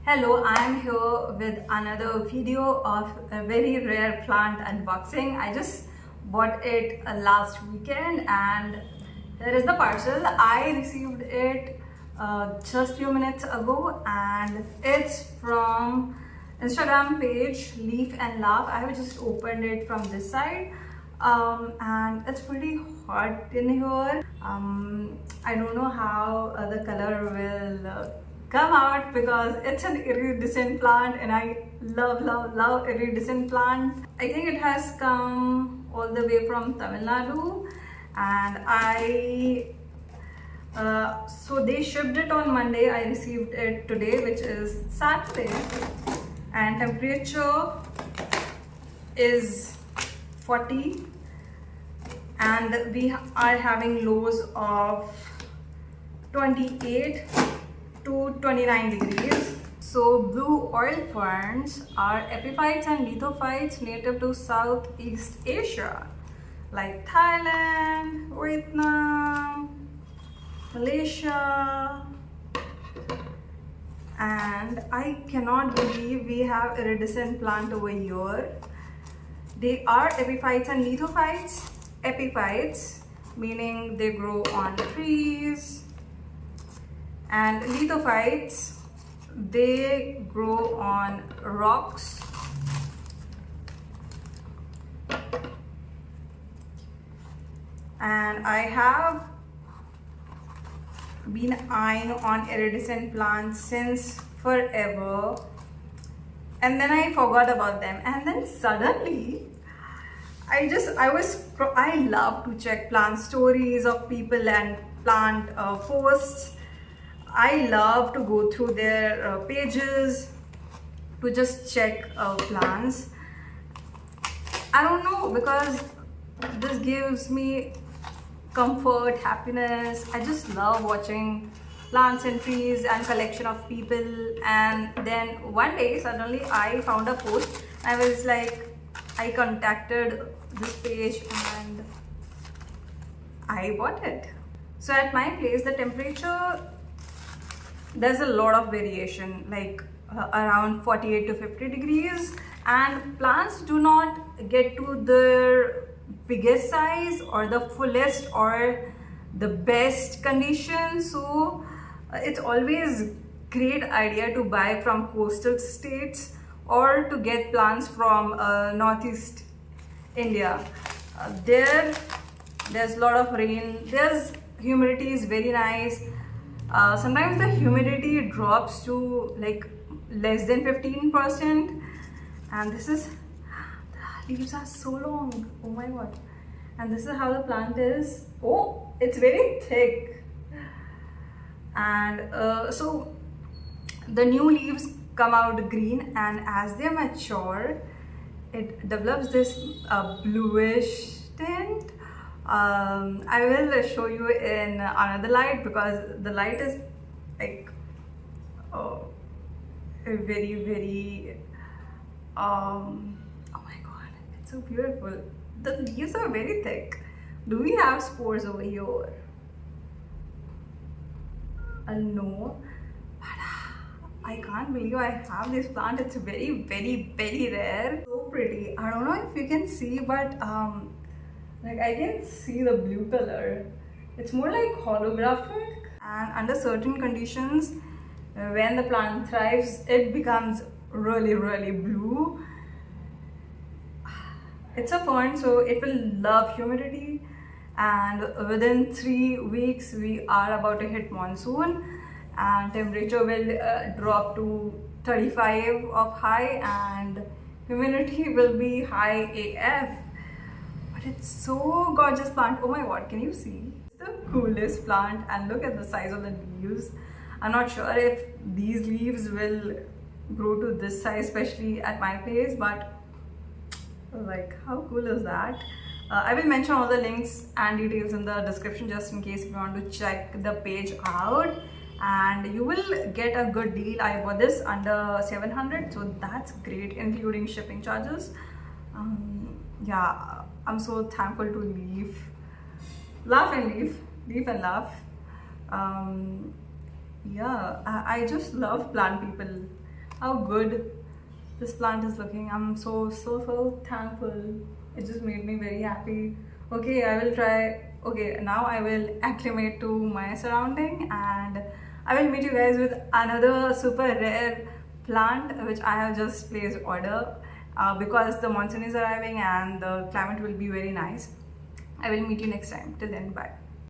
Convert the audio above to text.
Hello, I'm here with another video of a very rare plant unboxing. I just bought it last weekend and here is the parcel. I received it just few minutes ago and it's from Instagram page Leaf and Laugh. I have just opened it from this side and it's pretty hot in here. I don't know how the color will come out because it's an iridescent plant and I love iridescent plant. I think it has come all the way from Tamil Nadu and so they shipped it on Monday. I received it today, which is Saturday, and temperature is 40 and we are having lows of 28 to 29 degrees. So blue oil ferns are epiphytes and lithophytes native to Southeast Asia like Thailand, Vietnam, Malaysia, and I cannot believe we have iridescent plant over here. They are epiphytes and lithophytes. Epiphytes meaning they grow on trees, and lithophytes, they grow on rocks. And I have been eyeing on iridescent plants since forever, and then I forgot about them, and then suddenly I love to check plant stories of people and plant posts. I love to go through their pages to just check plants. I don't know, because this gives me comfort, happiness. I just love watching plants and trees and collection of people. And then one day suddenly I found a post. I was like, I contacted this page and I bought it. So at my place the temperature, there's a lot of variation, like around 48 to 50 degrees, and plants do not get to their biggest size or the fullest or the best condition. So it's always great idea to buy from coastal states or to get plants from Northeast India. There's a lot of rain, there's humidity is very nice. Sometimes the humidity drops to like less than 15%, and this is, the leaves are so long, oh my god. And this is how the plant is. Oh, it's very thick. And so the new leaves come out green, and as they mature it develops this bluish tint. I will show you in another light because the light is like very oh my god, it's so beautiful. The leaves are very thick. Do we have spores over here? No, but I can't believe I have this plant. It's very rare, so pretty. I don't know if you can see, but like I can see the blue color. It's more like holographic, and under certain conditions when the plant thrives it becomes really blue. It's a fern, so it will love humidity, and within 3 weeks we are about to hit monsoon and temperature will drop to 35 of high and humidity will be high AF. But it's so gorgeous plant. Oh my god, can you see? It's the coolest plant, and look at the size of the leaves. I'm not sure if these leaves will grow to this size, especially at my place, but like how cool is that? I will mention all the links and details in the description just in case if you want to check the page out, and you will get a good deal. I bought this under 700, so that's great, including shipping charges. Yeah, I'm so thankful to Leaf and Laugh. Yeah, I just love plant people. how good this plant is looking. I'm so thankful. It just made me very happy. Okay, I will try. Okay, now I will acclimate to my surrounding, and I will meet you guys with another super rare plant which I have just placed order because the monsoon is arriving and the climate will be very nice. I will meet you next time. Till then, bye.